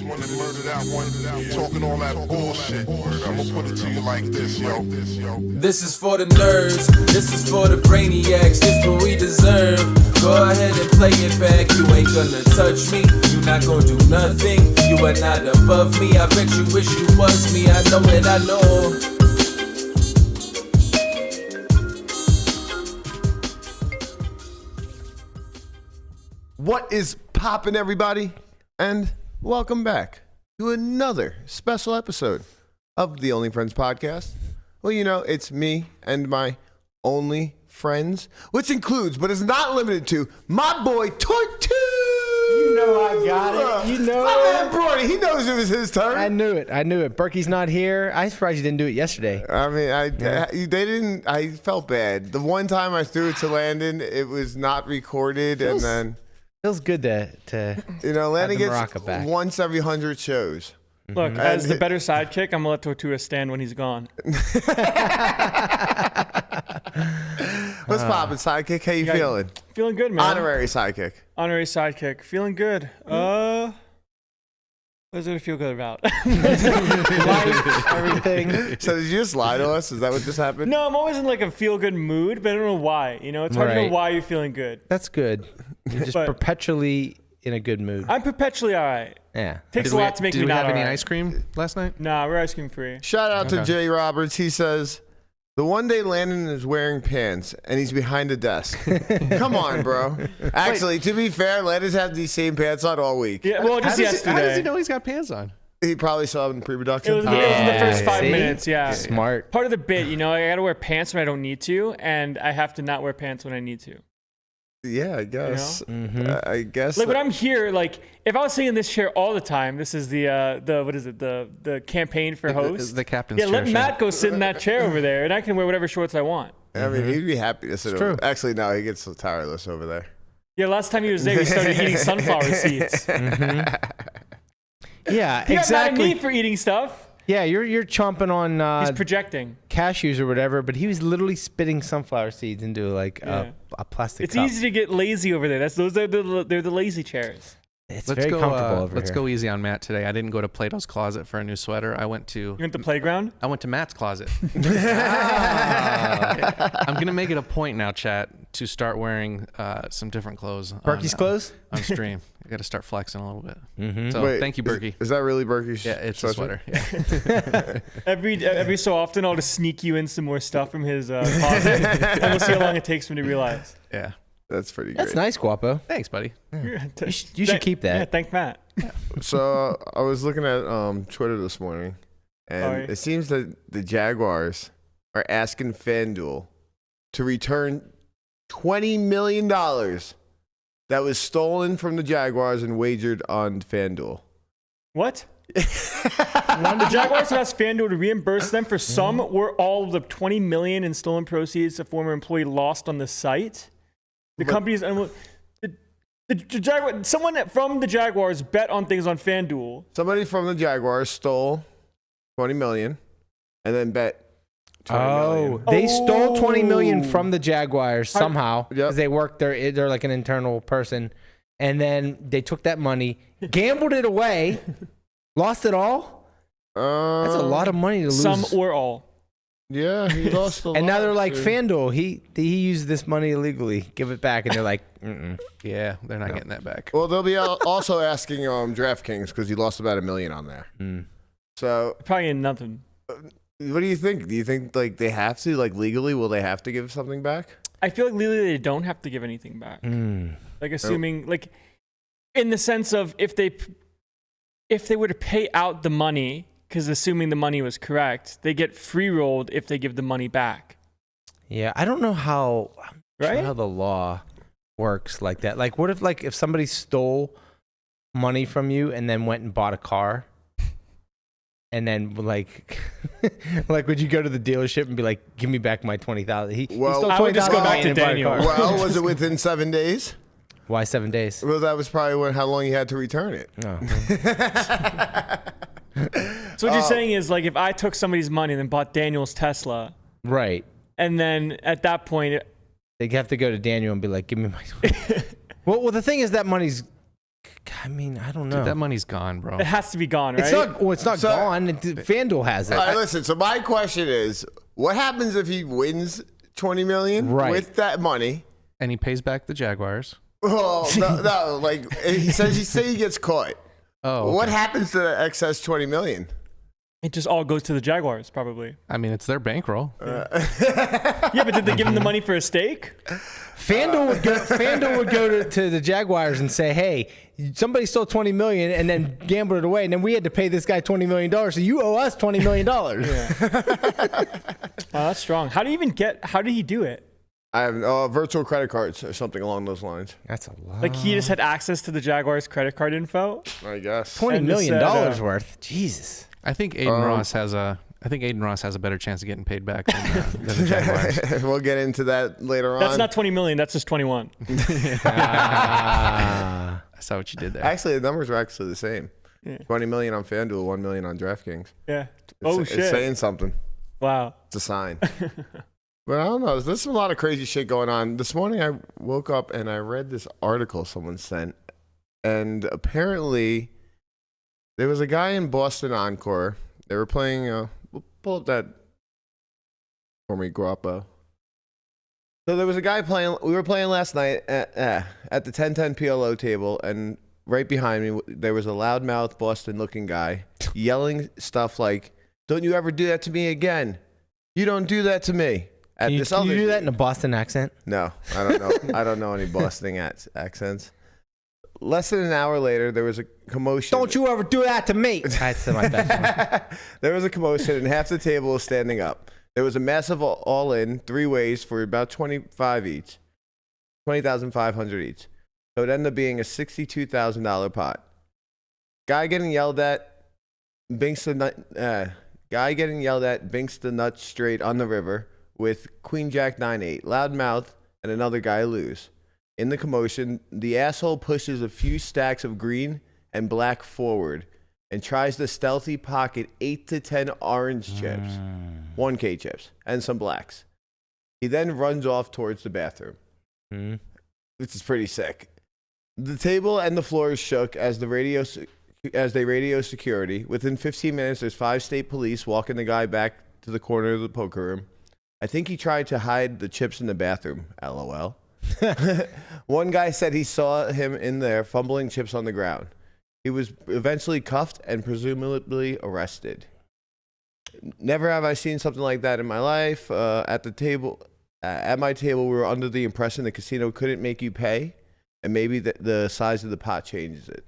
one that murdered that one, talking all that bullshit. I'm gonna put it to you like this, yo. This is for the nerds, this is for the brainiacs, this what we deserve. Go ahead and play it back, you ain't gonna touch me, you not gonna do nothing, you are not above me, I bet you wish you was me, I know it, I know. What is poppin', everybody? And welcome back to another special episode of the Only Friends podcast. Well, you know, it's me and my only friends, which includes, but is not limited to, my boy Tortu. You know I got it. You know. My man Brody, he knows it was his turn. I knew it. Berkey's not here. I'm surprised you didn't do it yesterday. I mean, they didn't. I felt bad. The one time I threw it to Landon, it was not recorded, and then. Feels good to you know, Landon gets back. once every 100 shows. Look, Mm-hmm. as the better sidekick, I'm gonna let Tortuga stand when he's gone. What's poppin', sidekick? How you feeling? Feeling good, man. Honorary sidekick. Honorary sidekick. Feeling good. What is there to feel good about? Life, everything. So did you just lie to us? Is that what just happened? No, I'm always in like a feel good mood, but I don't know why. You know, it's hard to know why you're feeling good. That's good. You're just perpetually in a good mood. I'm perpetually all right. Yeah. Takes a lot to make me not Did we have all any right. ice cream last night? Nah, we're ice cream free. Shout out to Jay Roberts. He says, the one day Landon is wearing pants and he's behind a desk. Come on, bro. Actually, to be fair, Landon's had these same pants on all week. Yeah, well, just yesterday. How does he know he's got pants on? He probably saw them in pre-production. It was in the first 5 see? minutes, yeah. Smart. Part of the bit, you know, I gotta wear pants when I don't need to, and I have to not wear pants when I need to. Yeah, I guess. You know? Mm-hmm. I guess. Like when I'm here, like if I was sitting in this chair all the time, this is the what is it, the campaign for host. The captain's Yeah, chair. let Matt go sit in that chair over there, and I can wear whatever shorts I want. I mean, he'd be happy to sit It's over. true. Actually, no, he gets so tireless over there. Yeah, last time he was there, we started eating sunflower seeds. Yeah, He got mad at exactly. me for eating stuff. Yeah, you're chomping on He's projecting. cashews or whatever, but he was literally spitting sunflower seeds into like a plastic It's cup. easy to get lazy over there. they're the lazy chairs. It's very comfortable over let's here. go easy on Matt today. I didn't go to Plato's closet for a new sweater. I went to You went to the playground? Matt's closet. I'm gonna make it a point now, chat, to start wearing some different clothes. Berkey's clothes? On stream. I got to start flexing a little bit. Mm-hmm. So Wait, thank you, Berkey. Is that really Berkey's? Yeah, it's a sweater? sweater. Yeah. Every so often, I'll just sneak you in some more stuff from his closet, and we'll see how long it takes for him to realize. Yeah. That's pretty great. That's nice, Guapo. Thanks, buddy. You should keep that. Yeah, thank Matt. So I was looking at Twitter this morning, and it seems that the Jaguars are asking FanDuel to return $20 million that was stolen from the Jaguars and wagered on FanDuel. What? The Jaguars have asked FanDuel to reimburse them for some or all of the $20 million in stolen proceeds a former employee lost on the site. The company's the Jaguar. Someone from the Jaguars bet on things on FanDuel. Somebody from the Jaguars stole $20 million and then bet $20 million. They stole $20 million from the Jaguars somehow because Yep. they work. They're like an internal person, and then they took that money, gambled it away, lost it all. That's a lot of money to lose. Some or all. Yeah, he lost a lot. And now they're like, dude. FanDuel, he used this money illegally. Give it back. And they're like, mm-mm. Yeah, they're not getting that back. Well, they'll be also asking DraftKings because he lost about $1 million on there. So Probably in nothing. what do you think? Do you think like they have to, like legally, will they have to give something back? I feel like legally they don't have to give anything back. Like assuming, like, in the sense of if they were to pay out the money, because assuming the money was correct, they get free rolled if they give the money back. Yeah, I don't know how Right? how the law works like that. Like, what if somebody stole money from you and then went and bought a car? And then like would you go to the dealership and be like, give me back my $20,000? He stole I would just go back to $20,000 and bought a Daniel. car. Well, was it within 7 days? Why 7 days? Well, that was probably how long you had to return it. No. So what you're saying is, like, if I took somebody's money and then bought Daniel's Tesla, Right. and then at that point, They have to go to Daniel and be like, give me my well, the thing is that money's I mean, I don't know. Dude, that money's gone, bro. It has to be gone, right? It's not So- gone. FanDuel has it. All right, listen. So my question is, what happens if he wins $20 million Right. with that money? And he pays back the Jaguars. Well, no. Like he say he gets caught. Oh, What okay. happens to the excess $20 million? It just all goes to the Jaguars, probably. I mean, it's their bankroll. Yeah, but did they give him the money for a steak? FanDuel would go to the Jaguars and say, "Hey, somebody stole $20 million and then gambled it away, and then we had to pay this guy $20 million, so you owe us $20 million." Oh, that's strong. How did he do it? I have virtual credit cards or something along those lines. That's a lot. Like he just had access to the Jaguars' credit card info? I guess. $20 And just million said, worth. Jesus. I think Aiden Ross has a better chance of getting paid back than the Jaguars. We'll get into that later on. That's not 20 million. That's just 21. I saw what you did there. Actually, the numbers are actually the same. Yeah. 20 million on FanDuel, 1 million on DraftKings. Yeah. It's saying something. Wow. It's a sign. But I don't know. There's a lot of crazy shit going on. This morning I woke up and I read this article someone sent. And apparently there was a guy in Boston Encore. They were playing, we'll pull up that for me, Guapo. So there was a guy playing, we were playing last night at the 10-10 PLO table. And right behind me, there was a loudmouth Boston looking guy yelling stuff like, "Don't you ever do that to me again. You don't do that to me." Can you do that in a Boston accent? No, I don't know. I don't know any Boston accents. Less than an hour later, there was a commotion. Don't you ever do that to me. That's my best one. There was a commotion, and half the table was standing up. There was a massive all-in, 3 ways for about 25 each, 20,500 each. So it ended up being a $62,000 pot. Guy getting yelled at, binks the nuts straight on the river with Queen Jack 9-8, loudmouth, and another guy lose. In the commotion, the asshole pushes a few stacks of green and black forward and tries to stealthy pocket 8 to 10 orange chips, 1K chips, and some blacks. He then runs off towards the bathroom. Which is pretty sick. The table and the floors shook as they radio security. Within 15 minutes, there's 5 state police walking the guy back to the corner of the poker room. I think he tried to hide the chips in the bathroom, LOL. One guy said he saw him in there fumbling chips on the ground. He was eventually cuffed and presumably arrested. Never have I seen something like that in my life. At my table, we were under the impression the casino couldn't make you pay, and maybe the size of the pot changes it.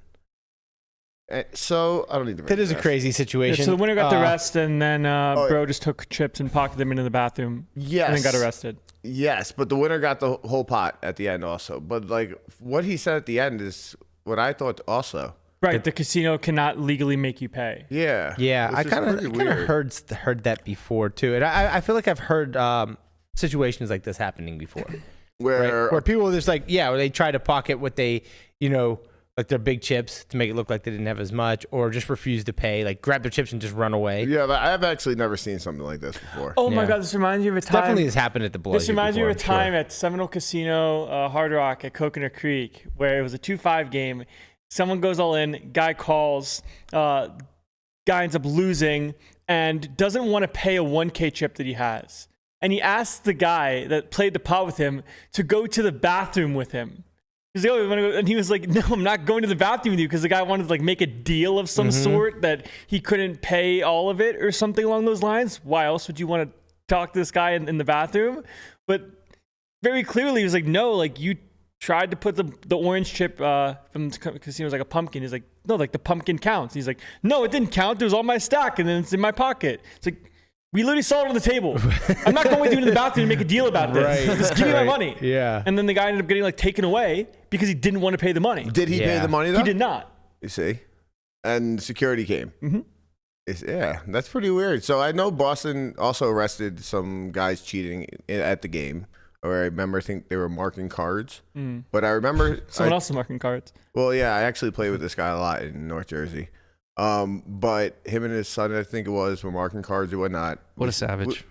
So I don't need to. That is a crazy situation. Yeah, so the winner got the rest, and then bro just took chips and pocketed them into the bathroom. Yes. And then got arrested. Yes, but the winner got the whole pot at the end also. But like what he said at the end is what I thought also. Right, the casino cannot legally make you pay. Yeah. Yeah, which I is kind pretty of weird. heard that before too, and I feel like I've heard situations like this happening before, where people are just like, where they try to pocket what they, like their big chips to make it look like they didn't have as much, or just refuse to pay, like grab their chips and just run away. Yeah, but I've actually never seen something like this before. Oh my Yeah. God, this reminds me of a time. Definitely has happened at the Bellagio. This reminds me of a before, I'm time at Seminole Casino, Hard Rock at Coconut Creek, where it was a 2-5 game. Someone goes all in, guy calls, guy ends up losing and doesn't want to pay a 1K chip that he has. And he asks the guy that played the pot with him to go to the bathroom with him. He's like, "Oh, you want to go?" And he was like, "No, I'm not going to the bathroom with you," because the guy wanted to like make a deal of some sort that he couldn't pay all of it or something along those lines. Why else would you want to talk to this guy in the bathroom? But very clearly, he was like, "No, like you tried to put the orange chip from the casino was like a pumpkin." He's like, "No, like the pumpkin counts." He's like, "No, it didn't count. It was on my stack and then it's in my pocket." It's like, we literally saw it on the table. I'm not going with you to the bathroom to make a deal about this. Right. Just give me my money. Yeah. And then the guy ended up getting like taken away because he didn't want to pay the money. Did he pay Yeah. the money though? He did not. You see? And security came. Mm-hmm. Yeah, that's pretty weird. So I know Boston also arrested some guys cheating at the game. Or I remember, I think they were marking cards. But I remember... Someone else is marking cards. Well, yeah, I actually played with this guy a lot in North Jersey. But him and his son, I think it was, were marking cards or whatnot. What a savage.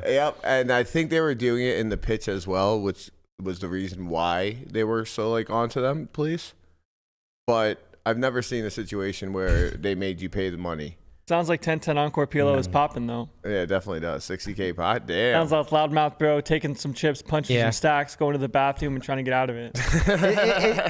Yep, and I think they were doing it in the pitch as well, which was the reason why they were so like onto them, please. But I've never seen a situation where they made you pay the money. Sounds like 10-10 Encore PLO is popping though. Yeah, it definitely does. 60K pot, damn. Sounds like loudmouth bro taking some chips, punching some stacks, going to the bathroom and trying to get out of it.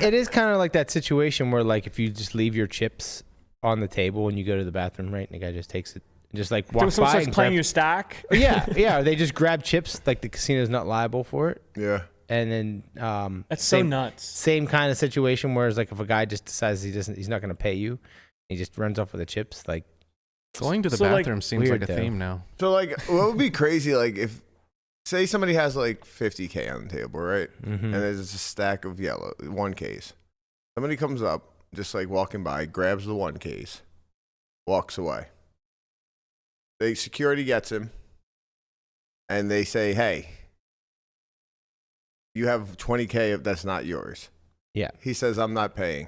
It is kind of like that situation where like if you just leave your chips on the table when you go to the bathroom, right, and the guy just takes it, and just like walks by and playing your stack. Yeah, they just grab chips. Like the casino's not liable for it. Yeah. And then that's so nuts. Same kind of situation. Whereas like if a guy just decides he's not going to pay you, he just runs off with the chips. Like going to the bathroom seems like a theme now. So like, what would be crazy? Like if, say somebody has like 50K on the table, right? And there's a stack of yellow, 1Ks. Somebody comes up, just like walking by, grabs the 1Ks, walks away. Security gets him, and they say, "Hey, you have 20K that's not yours." Yeah. He says, "I'm not paying."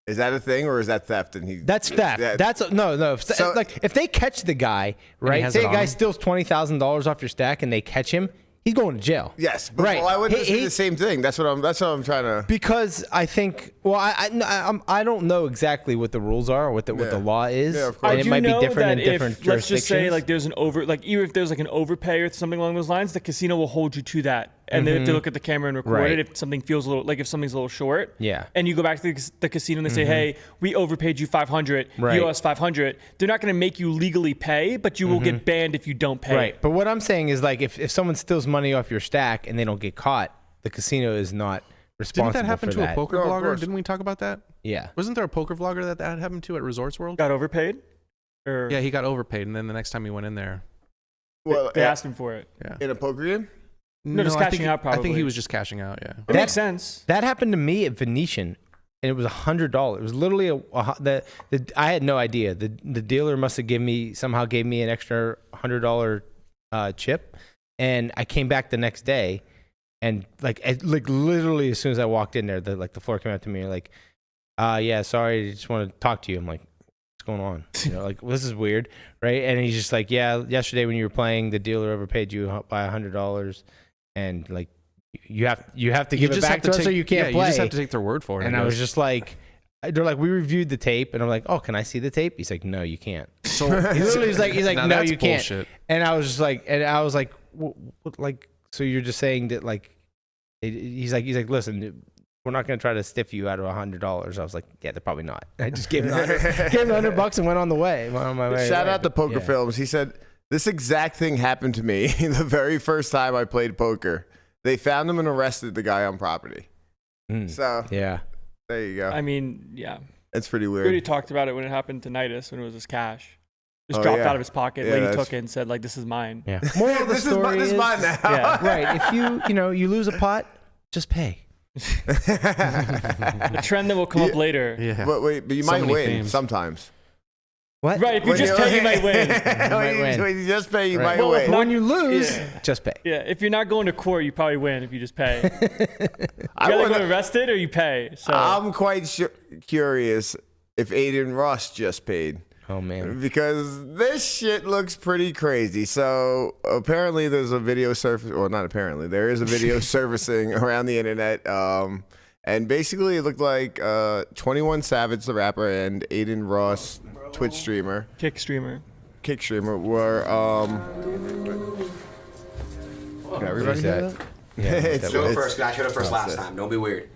Is that a thing, or is that theft? And that's theft. That's no. So, like if they catch the guy, right? Say a guy steals $20,000 off your stack, and they catch him, he's going to jail. Yes, but right. Why wouldn't this be the same thing? That's what I'm trying to. Because I think, well, I don't know exactly what the rules are, or what the law is, and it might be different in different jurisdictions. Let's just say like there's even if there's like an overpay or something along those lines, the casino will hold you to that. And they have to look at the camera and record it if something feels a little, like if something's a little short. Yeah. And you go back to the casino and they say, hey, we overpaid you 500, you owe us 500. They're not going to make you legally pay, but you will get banned if you don't pay. Right. But what I'm saying is like if someone steals money off your stack and they don't get caught, the casino is not responsible for that. Didn't that happen to a poker vlogger? Didn't we talk about that? Yeah. Wasn't there a poker vlogger that happened to at Resorts World? Got overpaid? Or yeah, he got overpaid, and then the next time he went in there, they asked him for it. Yeah. In a poker game? No, just cashing out probably. I think he was just cashing out, yeah. It makes sense. That happened to me at Venetian, and it was $100. It was literally I had no idea. The dealer must have somehow gave me an extra $100 chip, and I came back the next day, and like literally as soon as I walked in there, the floor came out to me like, yeah, sorry, I just want to talk to you. I'm like, what's going on? You know, like, well, this is weird, right? And he's just like, yeah, yesterday when you were playing, the dealer overpaid you by $100. And like you have to give it back to us, so you can't play. You just have to take their word for it. And I was just like, they're like, we reviewed the tape, and I'm like, oh, can I see the tape? He's like, no, you can't. So he's like, no, you can't. Bullshit. And I was like, what, like, so you're just saying that like, he's like, listen, we're not gonna try to stiff you out of $100. I was like, yeah, they're probably not. I just gave him $100 and went on my way. Shout out to Poker Films. He said, this exact thing happened to me the very first time I played poker. They found him and arrested the guy on property. So yeah, there you go. I mean, yeah, it's pretty weird. We already talked about it when it happened to Nidus, when it was his cash. Just dropped out of his pocket. Lady took it and said, like, this is mine. Yeah. Moral of the story is mine now. Yeah. Right. If you lose a pot, just pay. A trend that will come up later. Yeah. But you might win sometimes. What? Right, if you just pay, you might win. When you just pay, you might win. When you lose, just pay. Yeah, if you're not going to court, you probably win if you just pay. You either get arrested or you pay. So I'm quite curious if Adin Ross just paid. Oh, man. Because this shit looks pretty crazy. So apparently there's a video well, not apparently. There is a video surfacing around the internet. And basically it looked like 21 Savage, the rapper, and Adin Ross, Twitch streamer, kick streamer were everybody hear that? Yeah, show it first, guys. Showed it first last time. Don't be weird.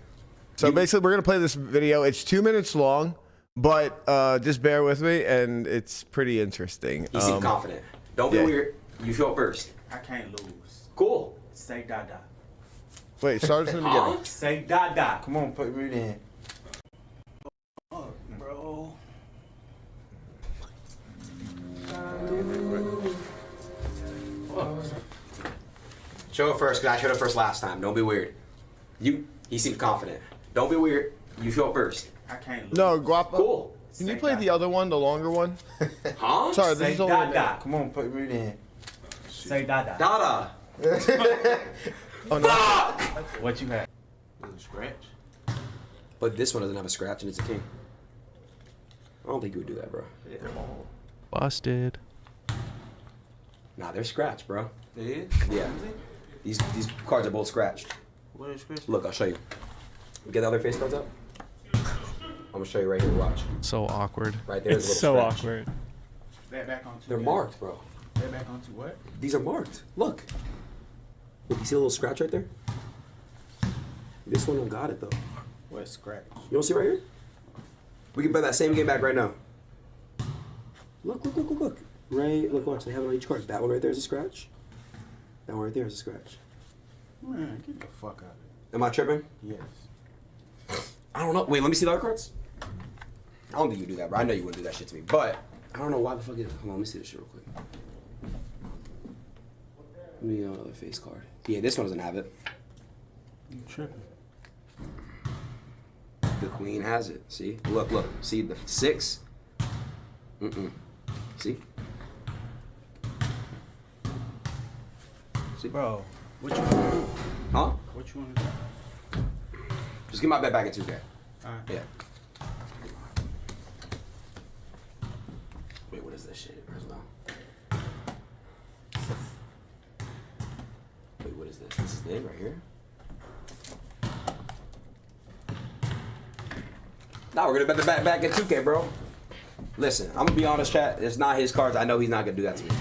So basically, we're gonna play this video. It's 2 minutes long, but just bear with me, and it's pretty interesting. You seem confident. Don't be weird. You show it first. I can't lose. Cool. Say da-da. Wait, start from the beginning. Say da-da. Come on, put me in. Oh, bro. Show it first, guys. Showed it first last time. Don't be weird. He seems confident. Don't be weird. You show it first. I can't lose. No, Guapo. Cool. Can you play the other one, the longer one? Huh? Sorry, this is only. Da-da. Come on, put me in. Say da-da. Dada. Oh, no. What you had? Was it scratch? But this one doesn't have a scratch and it's a king. I don't think you would do that, bro. Yeah. Busted. Nah, they're scratched, bro. They is? Yeah. These cards are both scratched. What is Chris? Look, I'll show you. Get the other face cards up. I'm gonna show you right here. Watch. So awkward. Right there. It's so awkward. They're back on 2. They're marked, bro. They're back on 2 what? These are marked. Look. Look, you see a little scratch right there? This one don't got it though. What scratch? You don't see right here? We can play that same game back right now. Look, look, look, look, look. Right, look, watch. They have it on each card. That one right there is a scratch. That one right there is a scratch. Man, get the fuck out of Am I tripping? here. Yes. I don't know. Wait, let me see the other cards. I don't think you do that, bro. I know you wouldn't do that shit to me. But I don't know why the fuck is it. Hold on, let me see this shit real quick. Let me another face card. Yeah, this one doesn't have it. You tripping. The queen has it. See? Look, look. See the 6? Mm-mm. See? See? Bro, what you want to do? Huh? What you want to do? Just get my bet back in 2K. Alright. Yeah. Wait, what is this shit? Where's now? Wait, what is this? This is it right here? Nah, we're gonna bet the bet back in 2K, bro. Listen, I'm gonna be honest, chat. It's not his cards. I know he's not gonna do that to me.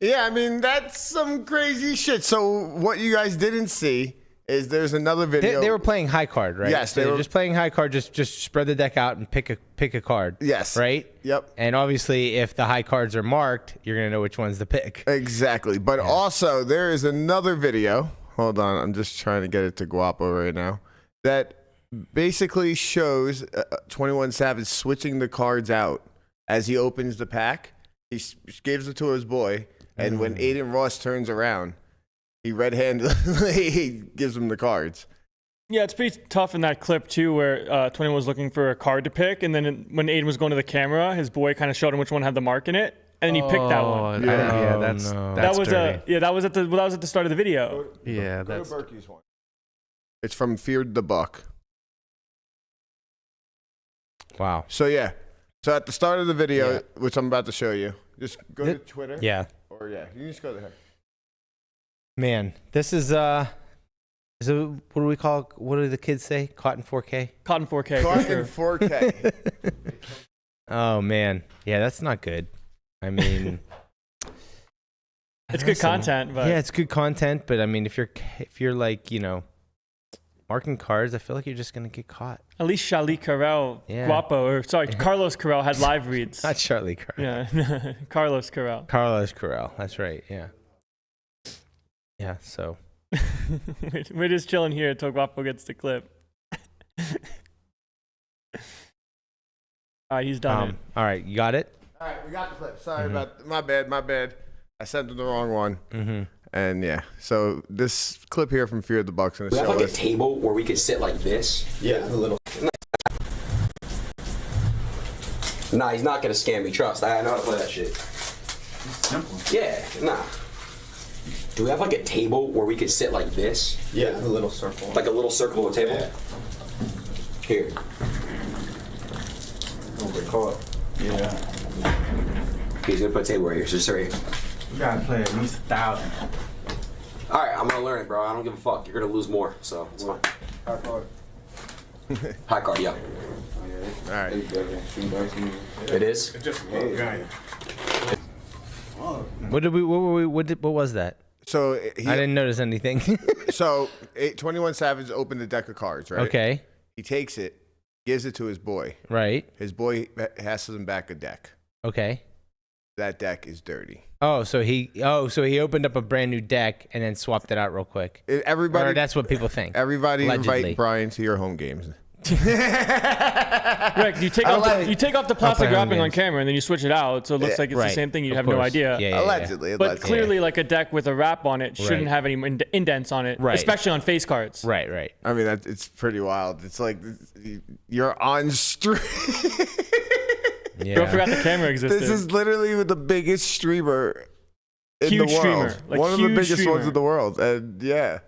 Yeah, I mean, that's some crazy shit. So what you guys didn't see is there's another video. They were playing high card, right? Yes, so they they're were just playing high card. Just spread the deck out and pick a card. Yes. Right. Yep. And obviously, if the high cards are marked, you're gonna know which ones to pick. Exactly. But also, there is another video. Hold on. I'm just trying to get it to Guapo right now. That basically shows 21 Savage switching the cards out as he opens the pack. He gives it to his boy. And when Adin Ross turns around, he red-handedly gives him the cards. Yeah, it's pretty tough in that clip too, where 21 was looking for a card to pick, and then when Adin was going to the camera, his boy kind of showed him which one had the mark in it, and then he picked that one. Yeah, that's That was dirty. that was at the start of the video. Yeah, Go that's to Berkey's one. It's from Feared the Buck. Wow. So yeah. So at the start of the video, which I'm about to show you, just go to Twitter. Yeah. Or you just go there. Man, this is what do we call? What do the kids say? Cotton 4K. Cotton 4K. Caught For in sure. 4K. Oh man, yeah, that's not good. I mean, It's good content, but yeah, it's good content. But I mean, if you're like marking cards, I feel like you're just gonna get caught. at least Charlie Carrell, Yeah. Carlos Carrell had live reads. Not Charlie Carell. Yeah, Carlos Carell. Carlos Carell. That's right. Yeah. Yeah. So. We're just chilling here until Guapo gets the clip. All right, he's done All right, you got it. All right, we got the clip. Sorry about my bad. I sent him the wrong one. Mm-hmm. And yeah, so this clip here from Fear the Bucks in the We have show like a is table where we could sit like this. Yeah, a little. Nah, he's not gonna scam me. Trust. I know how to play that shit. Simple. Yeah, nah. Do we have like a table where we could sit like this? Yeah, a little circle. Like a little circle of a table? Yeah. Here. Don't get caught. Yeah. He's gonna put a table right here. So just right here. We gotta play at least 1,000. Alright, I'm gonna learn it, bro. I don't give a fuck. You're gonna lose more, so it's fine. High card. High card, yeah. all right. It is? It's just a little guy. What was that? So I didn't notice anything. So 21 Savage opened a deck of cards, right? Okay. He takes it, gives it to his boy. Right. His boy passes him back a deck. Okay. That deck is dirty. So he opened up a brand new deck and then swapped it out real quick. Everybody, Or that's what people think. everybody Allegedly. invite Brian to your home games. Rick, you take off the plastic home wrapping on games. camera and then you switch it out, so it looks like it's the Right. same thing. You Of have no course. idea. Yeah, yeah, Allegedly. But clearly, like a deck with a wrap on it shouldn't Right. have any indents on it, Right. especially on face cards. Right. Right. I mean, it's pretty wild. It's like you're on stream. Yeah. Bro, forgot the camera existed. This is literally the biggest streamer in Huge the world. streamer. Like, One of the huge biggest ones streamer. in the world. And yeah.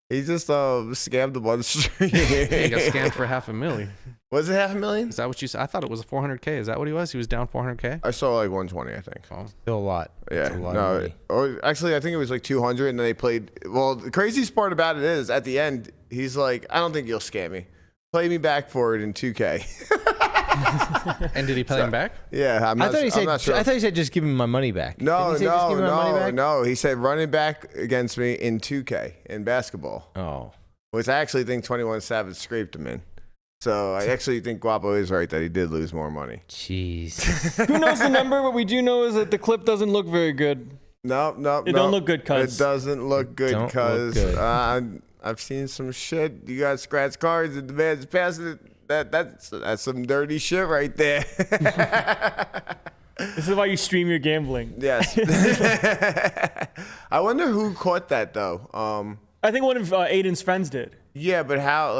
He just scammed a bunch. He got scammed for $500,000. Was it $500,000? Is that what you said? I thought it was $400K. Is that what he was? He was down $400K? I saw like 120, I think. Oh. Still a lot. Yeah, That's a lot of no. money. Or actually, I think it was like 200, and then they played. Well, the craziest part about it is at the end, he's like, "I don't think you'll scam me. Play me back for it in 2K." And did he play him back? Yeah, I'm I not, thought he said. I'm not sure. I thought he said just give me my money back. No, Didn't he say just give me my money back? no. He said running back against me in 2K in basketball, Oh. which I actually think 21 Savage scraped him in. So I actually think Guapo is right that he did lose more money. Jeez. Who knows the number? What we do know is that the clip doesn't look very good. No. It don't look good, cuz. It doesn't look good, Don't look cuz. good. I've seen some shit. You got scratch cards and the man's passing it. That's some dirty shit right there. This is why you stream your gambling. Yes. I wonder who caught that though. I think one of Adin's friends did. Yeah, but how?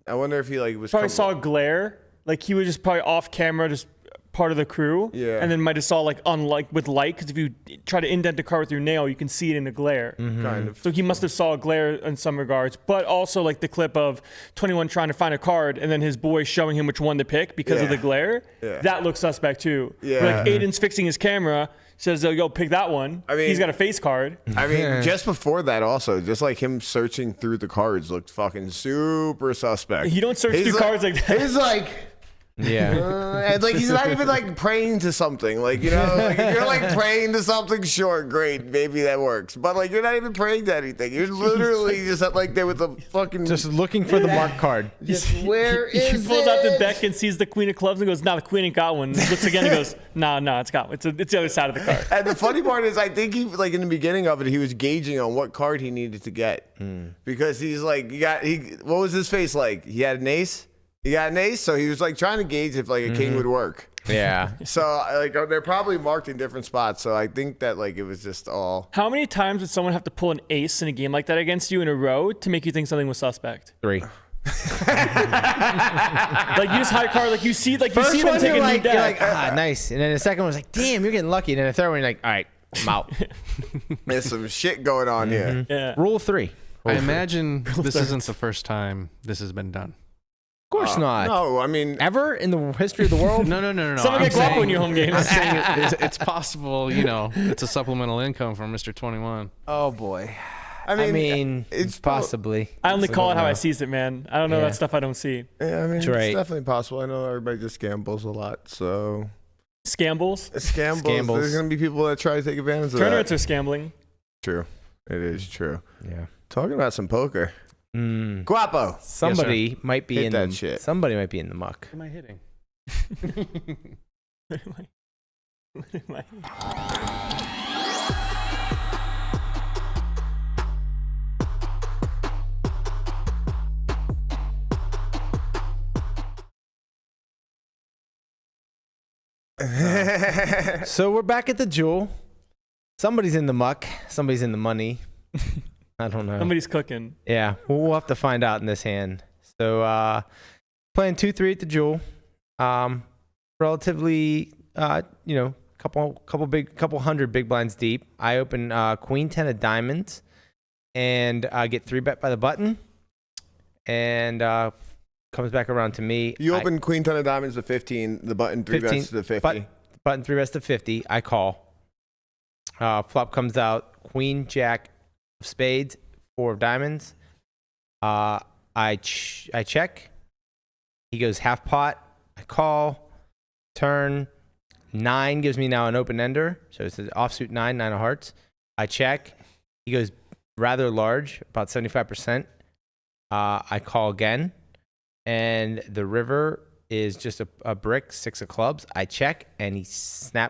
I wonder if he was Probably saw a glare. Like he was just probably off camera, just part of the crew. Yeah. And then might have saw with light, because if you try to indent a car with your nail, you can see it in the glare. kind of. So he must have saw a glare in some regards, but also like the clip of 21 trying to find a card and then his boy showing him which one to pick because of the glare. Yeah. That looks suspect too. Yeah. Like Adin's fixing his camera, says, "Yo, pick that one." I mean- he's got a face card. I mean, just before that, also, just like him searching through the cards looked fucking super suspect. You don't search through cards like that. He's like. Yeah. And he's not even praying to something, if you're praying to something, sure, great, maybe that works, but you're not even praying to anything. You're literally just there with a fucking Just looking for the mark card. where He is pulls out the it? deck and sees the queen of clubs and goes, "Nah, the queen ain't got one." Looks again and goes, "Nah, it's got one. It's the other side of the card." And the funny part is, I think he in the beginning of it, he was gauging on what card he needed to get because he's what was his face like? He had an ace. He got an ace, so he was trying to gauge if a king would work. Yeah. So they're probably marked in different spots. So I think that it was just all. How many times would someone have to pull an ace in a game like that against you in a row to make you think something was suspect? 3. You just high card, you see them take a new deck. you're like, nice. And then the second one's like, damn, you're getting lucky. And then the third one, you're like, all right, I'm out. There's some shit going on here. Yeah. Rule 3. I imagine this isn't the first time this has been done. Of course not. No, I mean, Ever in the history of the world? No. Someone get Guapo in your home games. I'm saying it's possible, it's a supplemental income from Mr. 21. Oh, boy. I mean, it's possibly. I only call it how I know. sees it, man. I don't know Yeah. that stuff I don't see. yeah, I mean, it's Right. definitely possible. I know everybody just gambles a lot, so Scambles. scambles. There's gonna be people that try to take advantage of Tournaments that. are scambling. True, it is true. Yeah. Talking about some poker, Guapo. Somebody might be Hit in that the shit. Somebody might be in the muck. What am I hitting? So we're back at the jewel. Somebody's in the muck. Somebody's in the money. I don't know. Somebody's cooking. Yeah, we'll have to find out in this hand. So playing 2-3 at the jewel. Relatively, couple hundred big blinds deep. I open queen 10 of diamonds and get 3-bet by the button, and comes back around to me. You open queen 10 of diamonds to 15. The button 3-bets to 50. Button 3-bets to 50. I call. Flop comes out queen jack of spades, 4 of diamonds. I check. He goes half pot. I call. Turn 9 gives me now an open ender, so it's an offsuit 9 of hearts. I check. He goes rather large, about 75%. I call again, and the river is just a brick, 6 of clubs. I check, and he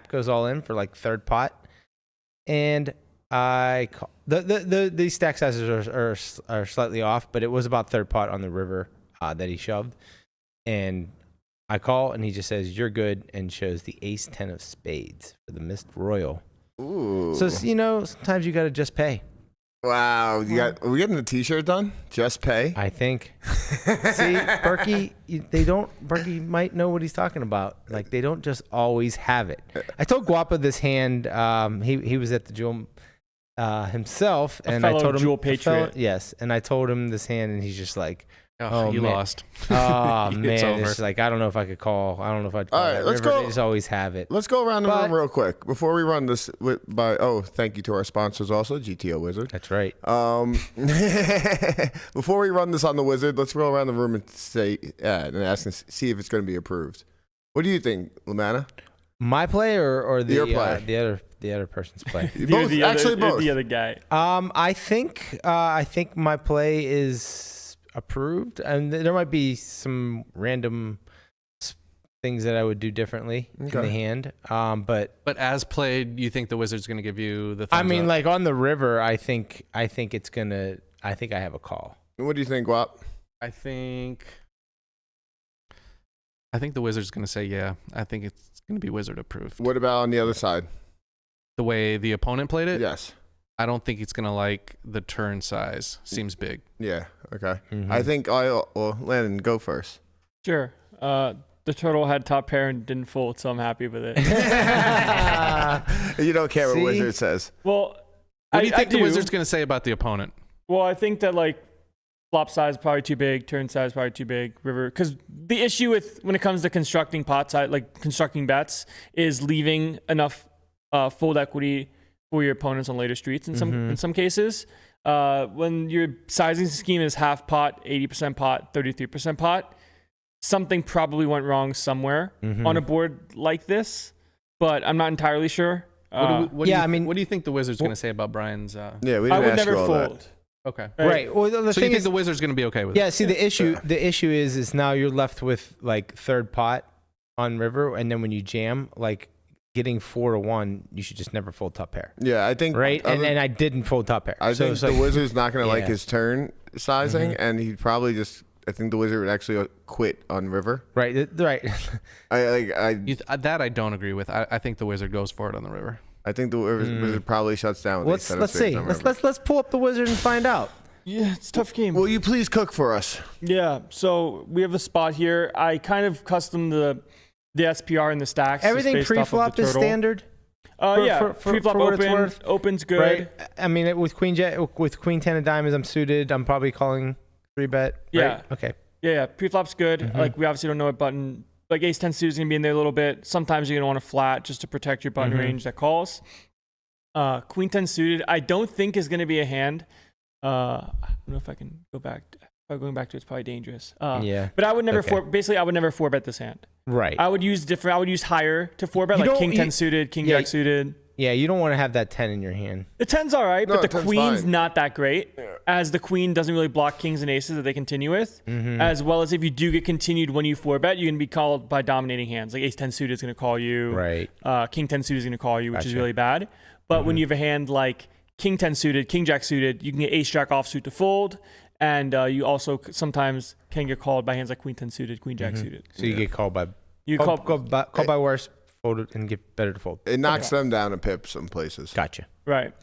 goes all in for third pot, and I call. The stack sizes are slightly off, but it was about third pot on the river that he shoved, and I call, and he just says, "You're good," and shows the ace 10 of spades for the missed royal. Ooh. So, sometimes you got to just pay. Wow. Are we getting the t-shirt done? Just pay? I think. See, Berkey, Berkey might know what he's talking about. They don't just always have it. I told Guapa this hand, he was at the jewel himself, and I fellow told him Jewel Patriot. yes, and I told him this hand, and he's just like, Oh, you man. lost. oh It's man, over. it's like I don't know if I could call. I don't know if I'd call. All right, that let's river. go. They just always have it. Let's go around the But- room real quick before we run this. Thank you to our sponsors also, GTO Wizard. That's right. Before we run this on the Wizard, let's roll around the room and see if it's going to be approved. What do you think, Lamanna? My play or the Your play. The other person's play. Both, both. The other guy. I think my play is approved, and there might be some random things that I would do differently in the hand. But as played, you think the Wizard's going to give you the? I thumbs mean, up? like on the river, I think it's gonna. I think I have a call. What do you think, Guap? I think the Wizard's going to say yeah. I think it's going to be Wizard approved. What about on the other side? The way the opponent played it, Yes. I don't think it's going to like the turn size. Seems big. Yeah. Okay. Mhm. I think Landon, go first. Sure. The turtle had top pair and didn't fold, so I'm happy with it. You don't care what See? Wizard says. Well, What do you think the do. Wizard's going to say about the opponent? Well, I think that like flop size probably too big, turn size probably too big, river. Because the issue with when it comes to constructing pot size, like constructing bets, is leaving enough fold equity for your opponents on later streets. In some cases, when your sizing scheme is half pot, 80% pot, 33% pot, something probably went wrong somewhere on a board like this. But I'm not entirely sure. What do you think the Wizard's going to say about Brian's? Yeah, we didn't I would ask never you all fold. that. Okay. Right. Well, the So thing you think is, the Wizard's going to be okay with it? yeah. See, the issue is now you're left with like third pot on river, and then when you jam, like getting 4-1, you should just never fold top pair. Yeah, I think. Right. And I didn't fold top pair. I So think it's the like, Wizard's not going to like Yeah. his turn sizing, and he'd probably just. I think the Wizard would actually quit on river. right. Right. That I don't agree with. I think the Wizard goes for it on the river. I think the Wizard probably shuts down. With Let's see. Let's pull up the Wizard and find out. Yeah, it's a tough game. Will you please cook for us? Yeah, so we have a spot here. I kind of custom the SPR and the stacks. just Everything based off of the pre-flop is turtle. standard. Yeah, for pre-flop what it's open, worth. open's good. Right. I mean, with queen 10 of diamonds, I'm suited. I'm probably calling 3-bet. Yeah. Right? Okay. Yeah, pre-flop's good. Like we obviously don't know what button. Like ace 10 suited is gonna be in there a little bit. Sometimes you're gonna want to flat just to protect your button range that calls. Queen 10 suited, I don't think is gonna be a hand. I don't know if I can go back. Going back to it's probably dangerous. Yeah. But I would never Okay. I would never 4-bet this hand. Right. I would use higher to 4-bet, You like don't- king 10 you- suited, king yeah, jack suited. Yeah, you don't want to have that 10 in your hand. The 10's all right, No, but the 10's queen's fine. not that great, as the queen doesn't really block kings and aces that they continue with, as well as if you do get continued when you 4-bet, you can be called by dominating hands. Like ace 10 suited is going to call you. Right. King 10 suited is going to call you, which is Gotcha. really bad. But when you have a hand like king 10 suited, king jack suited, you can get ace jack offsuit to fold, and you also sometimes can get called by hands like queen 10 suited, queen jack suited. So you get called by You call call by worse, fold it and get better to fold. It knocks them down a pip some places. Gotcha. Right.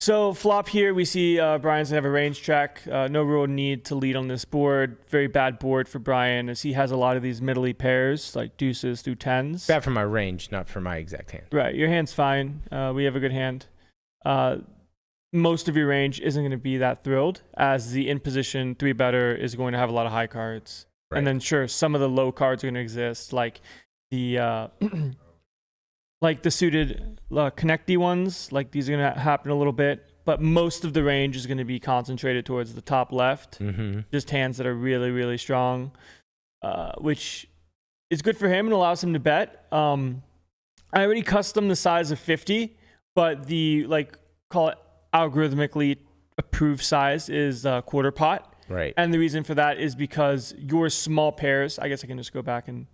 So flop here, we see Brian's gonna have a range check. No real need to lead on this board. Very bad board for Brian, as he has a lot of these middly pairs, like deuces through 10s. Bad for my range, not for my exact hand. Right, your hand's fine. We have a good hand. Most of your range isn't going to be that thrilled, as the in position 3-better is going to have a lot of high cards. Right. And then sure, some of the low cards are going to exist, like the like the suited connecty ones. Like these are going to happen a little bit, but most of the range is going to be concentrated towards the top left. Just hands that are really, really strong, which is good for him and allows him to bet. I already custom the size of 50, but the call it algorithmically approved size is quarter pot. Right. And the reason for that is because your small pairs, I guess I can just go back and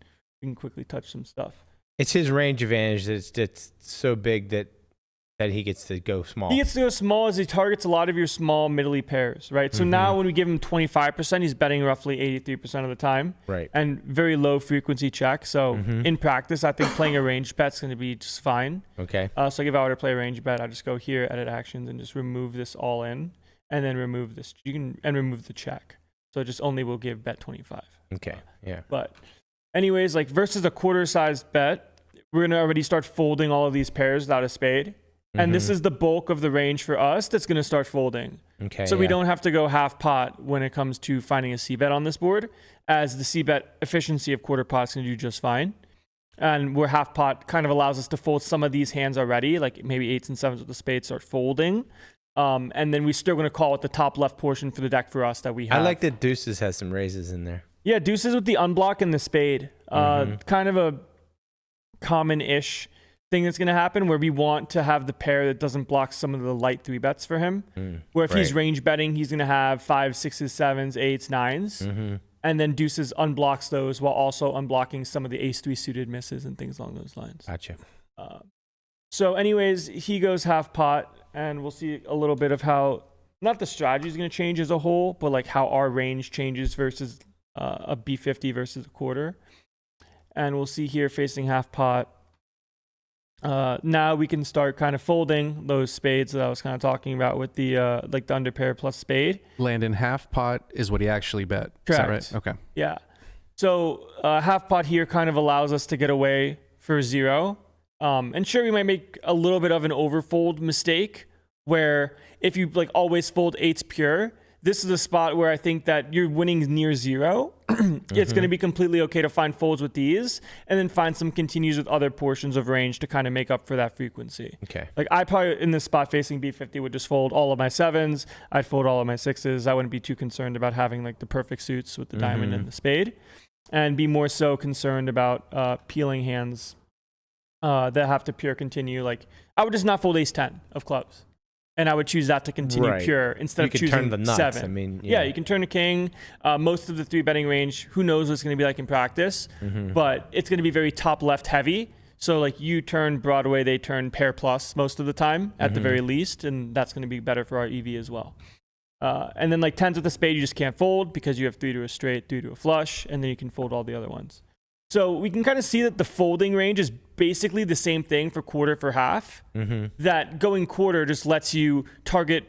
we can quickly touch some stuff. It's his range advantage that's so big that he gets to go small. He gets to go small as he targets a lot of your small middly pairs, right? So now when we give him 25%, he's betting roughly 83% of the time. Right. And very low frequency check. So in practice, I think playing a range bet's going to be just fine. Okay. So if I were to play a range bet, I just go here, edit actions, and just remove this all in, and then remove this. And remove the check. So it just only will give bet 25. Okay. Yeah. But anyways, versus a quarter sized bet, we're going to already start folding all of these pairs without a spade. And this is the bulk of the range for us that's going to start folding. Okay. So we don't have to go half pot when it comes to finding a C-bet on this board, as the C-bet efficiency of quarter pot's going to do just fine. And where half pot kind of allows us to fold some of these hands already, like maybe 8s and 7s with the spades start folding. And then we're still going to call it the top left portion for the deck for us that we have. I like that deuces has some raises in there. Yeah, deuces with the unblock and the spade. Kind of a common-ish thing that's going to happen where we want to have the pair that doesn't block some of the light 3-bets for him. Where if he's range betting, he's going to have 5s, 6s, 7s, 8s, 9s. And then deuces unblocks those while also unblocking some of the ace-3 suited misses and things along those lines. Gotcha. So anyways, he goes half pot, and we'll see a little bit of how, not the strategy is going to change as a whole, but like how our range changes versus a B50 versus a quarter. And we'll see here facing half pot. Now we can start kind of folding those spades that I was kind of talking about with the like the under pair plus spade. Landon, half pot is what he actually bet. Correct. Is that right? Okay. Yeah. So half pot here kind of allows us to get away for 0. And sure, we might make a little bit of an overfold mistake where if you like always fold 8s pure, this is a spot where I think that you're winning near 0. It's going to be completely okay to find folds with these and then find some continues with other portions of range to kind of make up for that frequency. Okay. Like I probably in this spot facing B50 would just fold all of my 7s. I'd fold all of my 6s. I wouldn't be too concerned about having like the perfect suits with the diamond and the spade, and be more so concerned about peeling hands that have to pure continue. Like I would just not fold ace-10 of clubs. And I would choose that to continue pure instead of choosing turn the nuts. 7. I mean, yeah, you can turn a king. Most of the 3-betting range, who knows what it's going to be like in practice, but it's going to be very top left heavy. So like you turn Broadway, they turn pair plus most of the time at the very least, and that's going to be better for our EV as well. And then like 10s with a spade, you just can't fold because you have 3 to a straight, 3 to a flush, and then you can fold all the other ones. So we can kind of see that the folding range is basically the same thing for quarter for half. That going quarter just lets you target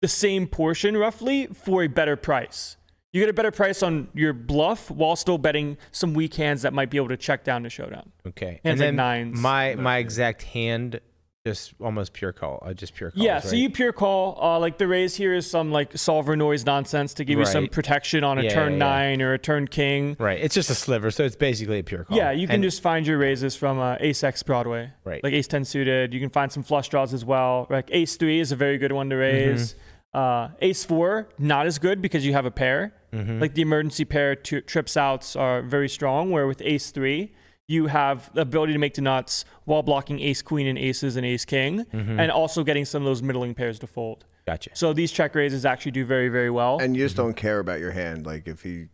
the same portion roughly for a better price. You get a better price on your bluff while still betting some weak hands that might be able to check down to showdown. Okay. Hands and like then 9s. my exact hand, just almost pure call. Just pure call. Yeah, so you pure call. Like the raise here is some like solver noise nonsense to give you some protection on a turn 9 or a turn king. Right. It's just a sliver, so it's basically a pure call. Yeah, you can just find your raises from ace X Broadway. Right. Like ace 10 suited. You can find some flush draws as well. Like ace 3 is a very good one to raise. Ace 4, not as good because you have a pair. Like the emergency pair trips outs are very strong, where with ace 3, you have the ability to make the nuts while blocking ace queen and aces and ace king, and also getting some of those middling pairs to fold. Gotcha. So these check raises actually do very, very well. And you just don't care about your hand. Like if he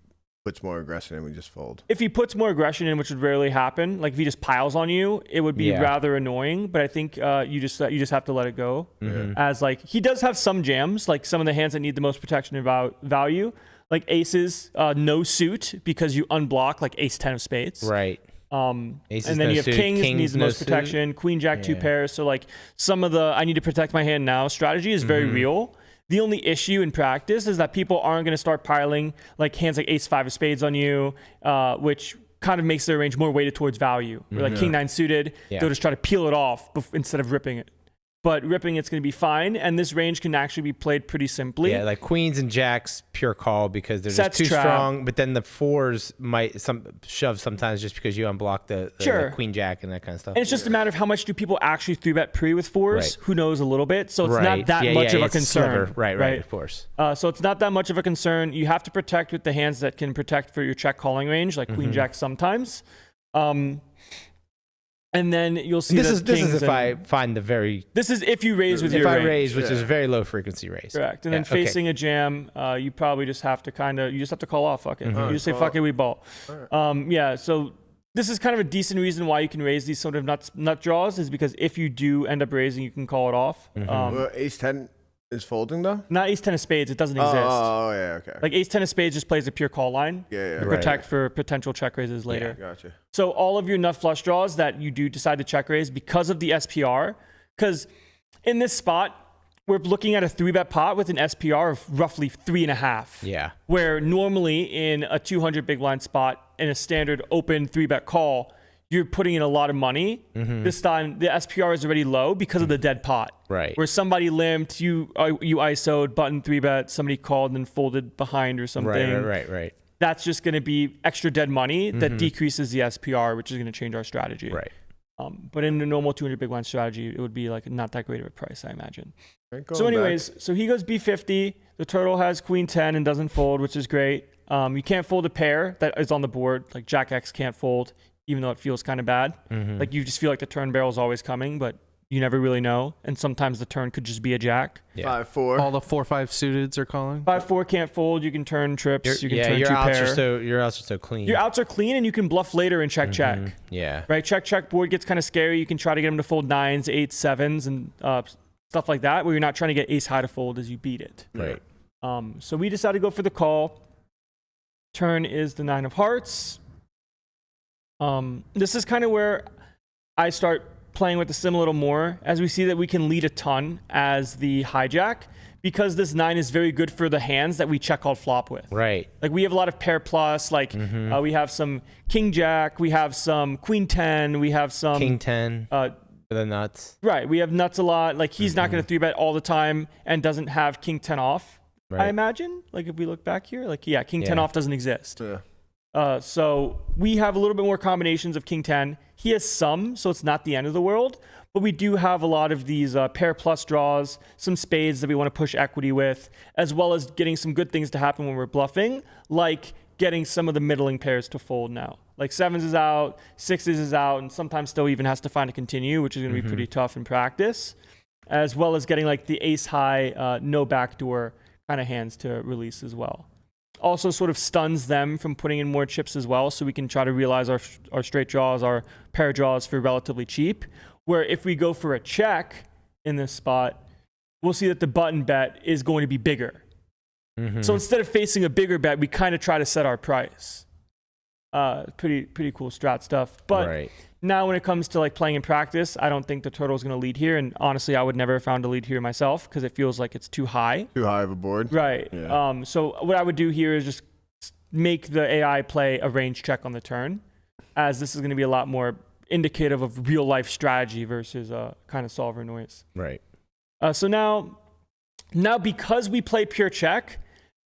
puts more aggression in, we just fold. If he puts more aggression in, which would rarely happen, like if he just piles on you, it would be rather annoying. But I think you just have to let it go. As like he does have some jams, like some of the hands that need the most protection and value, like aces, no suit because you unblock like ace 10 of spades. Right. Aces, and then you have kings needs the most protection, queen jack 2 pairs. So like some of the I need to protect my hand now strategy is very real. The only issue in practice is that people aren't going to start piling like hands like ace 5 of spades on you, which kind of makes their range more weighted towards value. Or like king 9 suited, they'll just try to peel it off instead of ripping it. But ripping it's going to be fine, and this range can actually be played pretty simply. Yeah, like queens and jacks, pure call because they're just too strong. But then the 4s might shove sometimes just because you unblock the queen jack and that kind of stuff. And it's just a matter of how much do people actually 3-bet pre with 4s. Right. Who knows a little bit, so it's not that much of a concern. Right, of course. So it's not that much of a concern. You have to protect with the hands that can protect for your check calling range, like queen jack sometimes. And then you'll see this is if I find the very... This is if you raise with your range. If I raise, which is a very low frequency raise. Correct. And then facing a jam, you probably just have to you just have to call off, fuck it. You just say, fuck it, we ball. Right. So this is kind of a decent reason why you can raise these sort of nut draws is because if you do end up raising, you can call it off. Ace 10 is folding though? Not ace 10 of spades. It doesn't exist. Oh, yeah, okay. Like ace 10 of spades just plays a pure call line. To protect for potential check raises later. Yeah, gotcha. So all of your nut flush draws that you do decide to check raise because of the SPR, because in this spot, we're looking at a 3-bet pot with an SPR of roughly 3.5. Yeah. Where normally in a 200 big blind spot in a standard open 3-bet call, you're putting in a lot of money. This time the SPR is already low because of the dead pot. Right. Where somebody limped, you ISO'd, button 3-bet, somebody called and folded behind or something. Right. That's just going to be extra dead money that decreases the SPR, which is going to change our strategy. Right. But in a normal 200 big blind strategy, it would be like not that great of a price, I imagine. So anyways, So he goes B50. The turtle has queen 10 and doesn't fold, which is great. You can't fold a pair that is on the board. Like Jack X can't fold, even though it feels kind of bad. Like you just feel like the turn barrel is always coming, but you never really know. And sometimes the turn could just be a jack. 5-4. All the 4-5 suiteds are calling. 5-4 can't fold. You can turn trips. You can turn your two outs pair. your outs are so clean. Your outs are clean, and you can bluff later and check. Yeah. Right, check. Board gets kind of scary. You can try to get him to fold 9s, 8s, 7s, and stuff like that, where you're not trying to get ace high to fold as you beat it. Right. So we decided to go for the call. Turn is the 9 of hearts. This is kind of where I start playing with the sim a little more, as we see that we can lead a ton as the hijack, because this 9 is very good for the hands that we check called flop with. Right. Like we have a lot of pair plus, like we have some king jack, we have some queen 10, we have some King 10 for the nuts. Right, we have nuts a lot. Like he's not going to 3-bet all the time and doesn't have king 10 off. Right. I imagine, like if we look back here, like king 10 off doesn't exist. Yeah. So we have a little bit more combinations of king 10. He has some, so it's not the end of the world, but we do have a lot of these pair plus draws, some spades that we want to push equity with, as well as getting some good things to happen when we're bluffing, like getting some of the middling pairs to fold now. Like 7s is out, 6s is out, and sometimes still even has to find a continue, which is going to be pretty tough in practice, as well as getting like the ace high, no backdoor kind of hands to release as well. Also sort of stuns them from putting in more chips as well, so we can try to realize our straight draws, our pair draws for relatively cheap, where if we go for a check in this spot, we'll see that the button bet is going to be bigger. So instead of facing a bigger bet, we kind of try to set our price. Pretty cool strat stuff. But now when it comes to like playing in practice, I don't think the turtle is going to lead here. And honestly, I would never have found a lead here myself because it feels like it's too high. Too high of a board. Right. Yeah. So what I would do here is just make the AI play a range check on the turn, as this is going to be a lot more indicative of real life strategy versus kind of solver noise. Right. So now because we play pure check,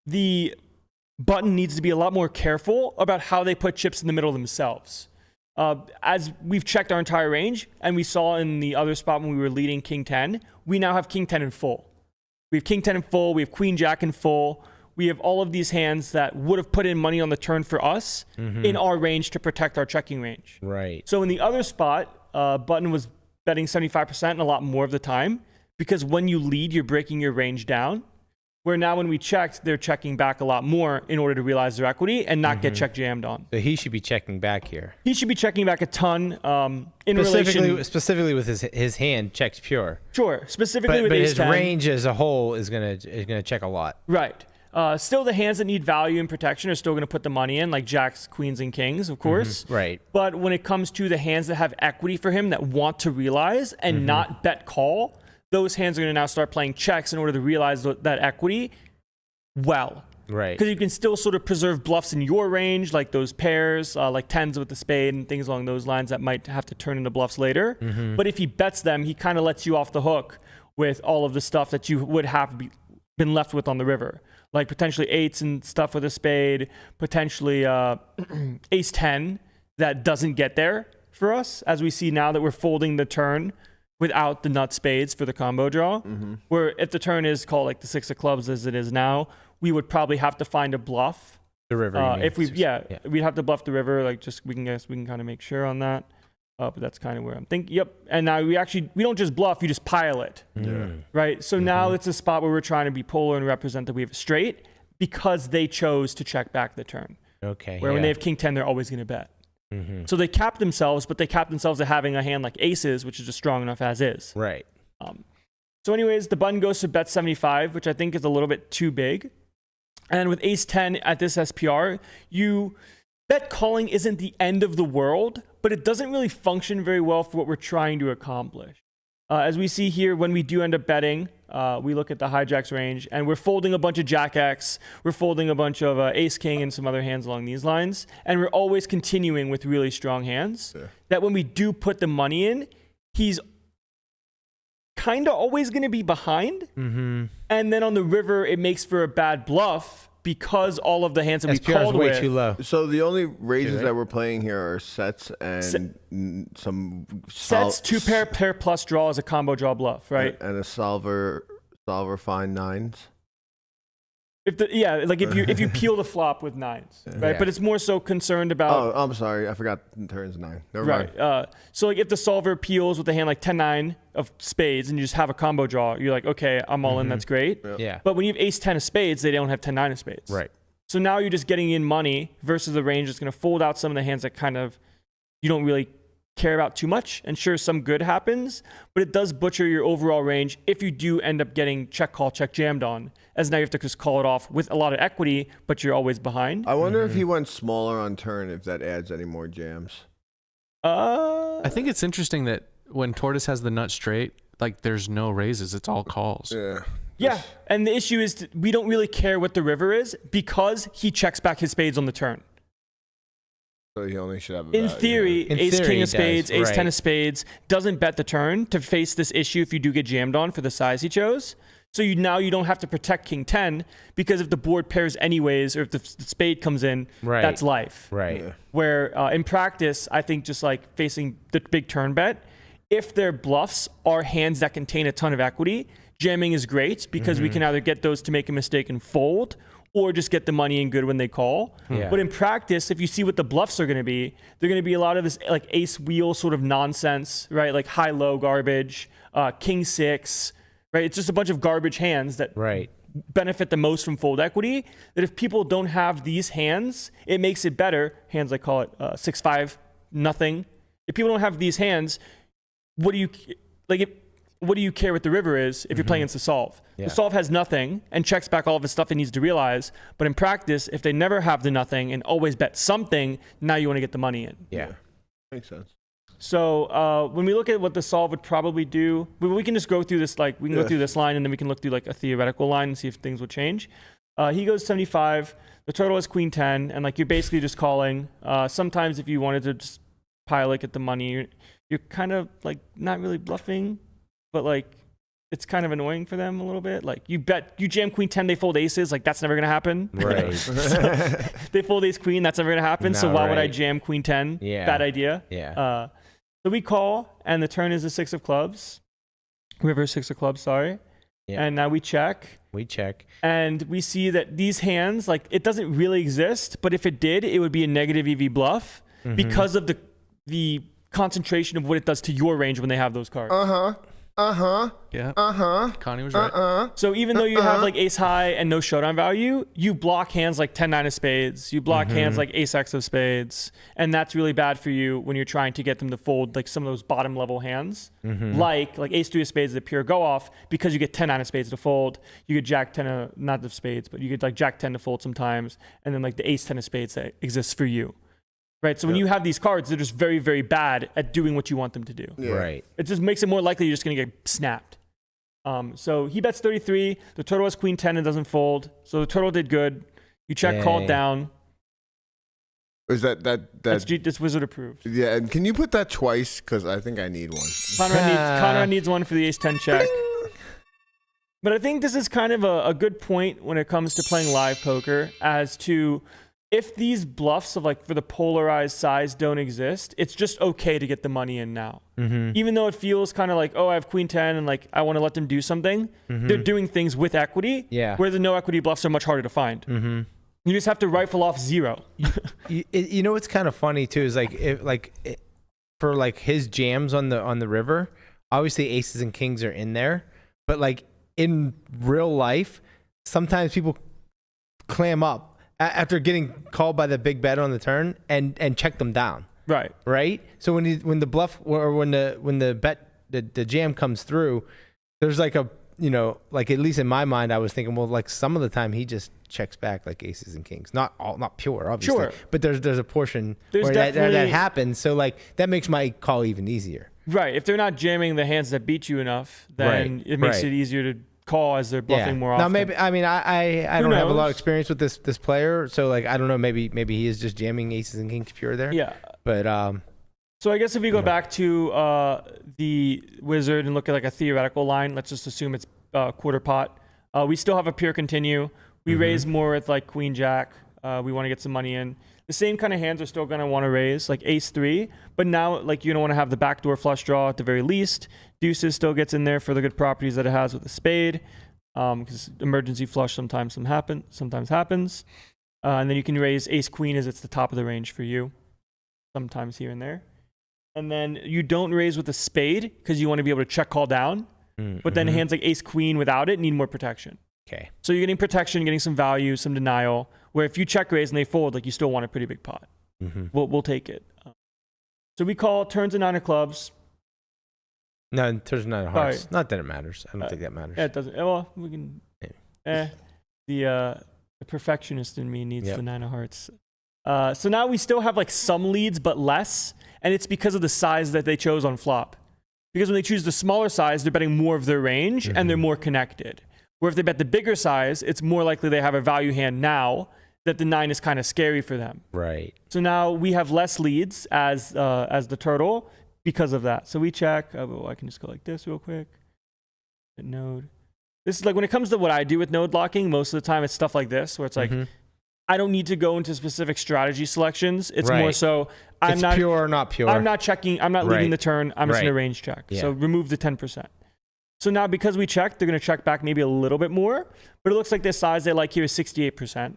the button needs to be a lot more careful about how they put chips in the middle themselves. As we've checked our entire range, and we saw in the other spot when we were leading king 10, we now have king 10 in full. We have king 10 in full, we have queen jack in full. We have all of these hands that would have put in money on the turn for us in our range to protect our checking range. Right. So in the other spot, button was betting 75% and a lot more of the time, because when you lead, you're breaking your range down. Where now when we checked, they're checking back a lot more in order to realize their equity and not get check jammed on. So he should be checking back here. He should be checking back a ton. Specifically with his hand checks pure. Sure, specifically with but ace his 10. range as a whole is gonna check a lot. Right. Still, the hands that need value and protection are still going to put the money in, like jacks, queens, and kings, of course. Right. But when it comes to the hands that have equity for him, that want to realize and not bet call, those hands are going to now start playing checks in order to realize that equity well. Right. Because you can still sort of preserve bluffs in your range, like those pairs, like 10s with the spade and things along those lines that might have to turn into bluffs later. But if he bets them, he kind of lets you off the hook with all of the stuff that you would have been left with on the river. Like potentially 8s and stuff with a spade, potentially ace 10 that doesn't get there for us, as we see now that we're folding the turn without the nut spades for the combo draw. Where if the turn is called like the 6 of clubs as it is now, we would probably have to find a bluff. The river. If we we'd have to bluff the river. Like we can kind of make sure on that. But that's kind of where I'm thinking. Yep. And now we don't just bluff, you just pile it. Right. So now it's a spot where we're trying to be polar and represent that we have a straight, because they chose to check back the turn. Okay. Where when they have king 10, they're always going to bet. So they cap themselves, but they cap themselves at having a hand like aces, which is just strong enough as is. Right. So anyways, the button goes to bet 75, which I think is a little bit too big. And with ace 10 at this SPR, bet calling isn't the end of the world, but it doesn't really function very well for what we're trying to accomplish. As we see here, when we do end up betting, we look at the hijacks range, and we're folding a bunch of Jack X, we're folding a bunch of Ace King and some other hands along these lines, and we're always continuing with really strong hands. Yeah. That when we do put the money in, he's kind of always going to be behind. And then on the river, it makes for a bad bluff because all of the hands that we called way with. too low. So the only raises that we're playing here are sets and some sets, 2-pair plus draw is a combo draw bluff, right? And a solver fine nines. If you peel the flop with nines, right? Yeah. But it's more so concerned about. Oh, I'm sorry, I forgot turns 9. Never mind. So like if the solver peels with a hand like 10-9 of spades and you just have a combo draw, you're like, okay, I'm all in. That's great. Yeah. But when you have Ace-10 of spades, they don't have 10-9 of spades. Right. So now you're just getting in money versus the range that's going to fold out some of the hands that kind of you don't really care about too much. And sure, some good happens, but it does butcher your overall range if you do end up getting check call, check jammed on, as now you have to just call it off with a lot of equity, but you're always behind. I wonder if he went smaller on turn, if that adds any more jams. I think it's interesting that when Tortoise has the nut straight, like there's no raises, it's all calls. Yeah, and the issue is we don't really care what the river is because he checks back his spades on the turn. So he only should have in theory, Ace King of spades, Ace 10 of spades doesn't bet the turn to face this issue if you do get jammed on for the size he chose. So now you don't have to protect King 10 because if the board pairs anyways, or if the spade comes in, that's life. Right. Yeah. Where in practice, I think just like facing the big turn bet, if their bluffs are hands that contain a ton of equity, jamming is great because we can either get those to make a mistake and fold, or just get the money in good when they call. Yeah. But in practice, if you see what the bluffs are going to be, they're going to be a lot of this like ace wheel sort of nonsense, right? Like high-low garbage, King 6, right? It's just a bunch of garbage hands that benefit the most from fold equity. That if people don't have these hands, it makes it better. Hands, I call it 6-5, nothing. If people don't have these hands, what do you care what the river is if you're playing against the solve? Yeah. The solve has nothing and checks back all of his stuff he needs to realize. But in practice, if they never have the nothing and always bet something, now you want to get the money in. Yeah. Makes sense. So when we look at what the solve would probably do, we can just go through this, like we can go through this line and then we can look through like a theoretical line and see if things would change. He goes 75, the turtle is queen 10, and like you're basically just calling. Sometimes if you wanted to just pile it, get the money, you're kind of like not really bluffing, but like it's kind of annoying for them a little bit. Like you jam queen 10, they fold aces, like that's never gonna happen. Right. They fold ace queen, that's never gonna happen. So why would I jam queen 10? Yeah. Bad idea. Yeah. So we call, and the turn is a 6 of clubs. River 6 of clubs, sorry. Yeah. And now we check. We check. And we see that these hands, like it doesn't really exist, but if it did, it would be a negative EV bluff because of the concentration of what it does to your range when they have those cards. Yeah. Connie was right. So even though you have like ace high and no showdown value, you block hands like 10-9 of spades. You block hands like ace X of spades. And that's really bad for you when you're trying to get them to fold like some of those bottom level hands. Like ace 3 of spades is a pure go off because you get 10-9 of spades to fold. You get jack 10 of, not of spades, but you get like jack 10 to fold sometimes. And then like the ace 10 of spades that exists for you. Right, so when you have these cards, they're just very, very bad at doing what you want them to do. Yeah. Right. It just makes it more likely you're just going to get snapped. So he bets 33. The turtle has queen 10 and doesn't fold. So the turtle did good. You check, called down. Is That's Wizard approved. Yeah, and can you put that twice? Because I think I need one. Conrad needs one for the ace 10 check. But I think this is kind of a good point when it comes to playing live poker as to if these bluffs of like for the polarized size don't exist, it's just okay to get the money in now. Even though it feels kind of like, oh, I have queen 10 and like I want to let them do something. They're doing things with equity where the no equity bluffs are much harder to find. You just have to rifle off 0. You know what's kind of funny too is for like his jams on the river, obviously aces and kings are in there, but like in real life, sometimes people clam up after getting called by the big bet on the turn and check them down. Right. So when the bluff or when the bet the jam comes through, there's like a like at least in my mind I was thinking, well, like some of the time he just checks back like aces and kings, not pure obviously, but there's a portion where that happens. So like that makes my call even easier. Right. If they're not jamming the hands that beat you enough, then it makes it easier to call as they're bluffing more often. Now maybe I don't have a lot of experience with this player, so like I don't know. Maybe he is just jamming aces and kings pure there. Yeah. But so I guess if we go back to the wizard and look at like a theoretical line, let's just assume it's quarter pot. We still have a pure continue. We raise more with like queen jack. We want to get some money in. The same kind of hands are still going to want to raise, like ace 3. But now, like, you don't want to have the backdoor flush draw at the very least. Deuces still gets in there for the good properties that it has with a spade, because emergency flush sometimes happens. And then you can raise ace queen as it's the top of the range for you, sometimes here and there. And then you don't raise with a spade because you want to be able to check call down. But then hands like ace queen without it need more protection. Okay. So you're getting protection, getting some value, some denial. Where if you check raise and they fold, like you still want a pretty big pot. We'll take it. So we call turns a 9 of clubs. No, turns 9 of hearts. Not that it matters. I don't think that matters. Yeah, it doesn't. Well, we can. The perfectionist in me needs the 9 of hearts. So now we still have like some leads, but less, and it's because of the size that they chose on flop. Because when they choose the smaller size, they're betting more of their range and they're more connected. Where if they bet the bigger size, it's more likely they have a value hand now that the 9 is kind of scary for them. Right. So now we have less leads as the turtle because of that. So we check. I can just go like this real quick. Hit node. This is like when it comes to what I do with node locking, most of the time it's stuff like this where it's like, I don't need to go into specific strategy selections. It's more so I'm not pure or not pure. I'm not checking. I'm not leading the turn. I'm just going to range check. Yeah. So remove the 10%. So now because we checked, they're going to check back maybe a little bit more. But it looks like the size they like here is 68%.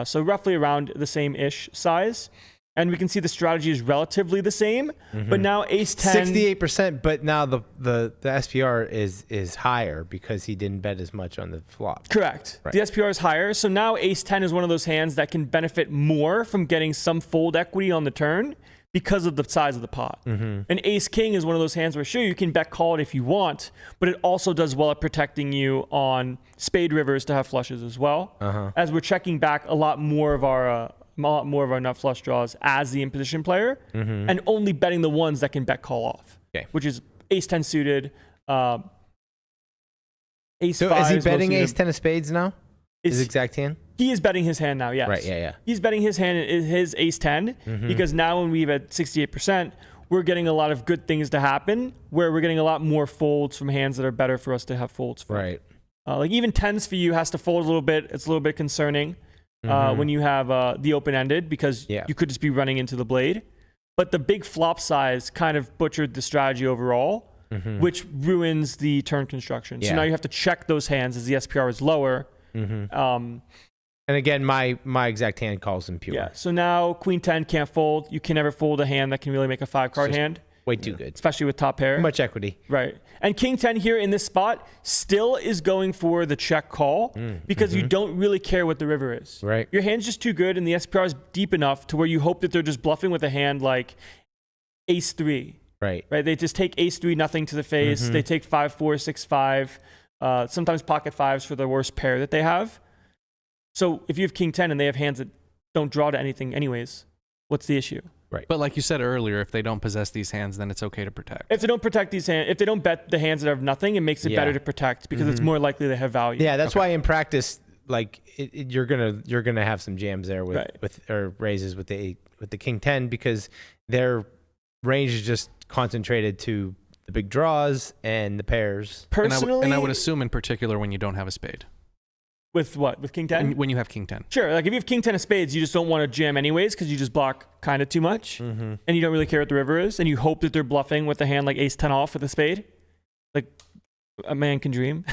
So roughly around the same-ish size. And we can see the strategy is relatively the same. But now ace 10. 68%, but now the SPR is higher because he didn't bet as much on the flop. Correct. Right. The SPR is higher. So now ace 10 is one of those hands that can benefit more from getting some fold equity on the turn because of the size of the pot. And ace king is one of those hands where sure, you can bet call it if you want, but it also does well at protecting you on spade rivers to have flushes as well. As we're checking back a lot more of our nut flush draws as the imposition player and only betting the ones that can bet call off, which is ace 10 suited, ace so 5. Is he betting ace 10 of spades now? His exact hand? He is betting his hand now, yes. Right, yeah. He's betting his hand, his ace 10, because now when we've at 68%, we're getting a lot of good things to happen where we're getting a lot more folds from hands that are better for us to have folds from. Right. Like even 10s for you has to fold a little bit. It's a little bit concerning when you have the open-ended because you could just be running into the blade. But the big flop size kind of butchered the strategy overall, which ruins the turn construction. So now you have to check those hands as the SPR is lower. And again, my exact hand calls him pure. Yeah. So now queen 10 can't fold. You can never fold a hand that can really make a 5-card hand. Way too good. Especially with top pair. Too much equity. Right. And king 10 here in this spot still is going for the check call because you don't really care what the river is. Right. Your hand's just too good and the SPR is deep enough to where you hope that they're just bluffing with a hand like ace 3. Right. They just take ace 3 nothing to the face. They take 5-4, 6-5. Sometimes pocket 5s for the worst pair that they have. So if you have king 10 and they have hands that don't draw to anything anyways, what's the issue? Right. But like you said earlier, if they don't possess these hands, then it's okay to protect. If they don't protect these hands, if they don't bet the hands that have nothing, it makes it better to protect because it's more likely they have value. Yeah, that's why in practice, like you're gonna have some jams there with or raises with the king 10 because their range is just concentrated to the big draws and the pairs. Personally, and I would assume in particular when you don't have a spade. With what? With king 10? When you have king 10. Sure. Like if you have king 10 of spades, you just don't want to jam anyways because you just block kind of too much. And you don't really care what the river is. And you hope that they're bluffing with a hand like ace 10 off with a spade. Like a man can dream.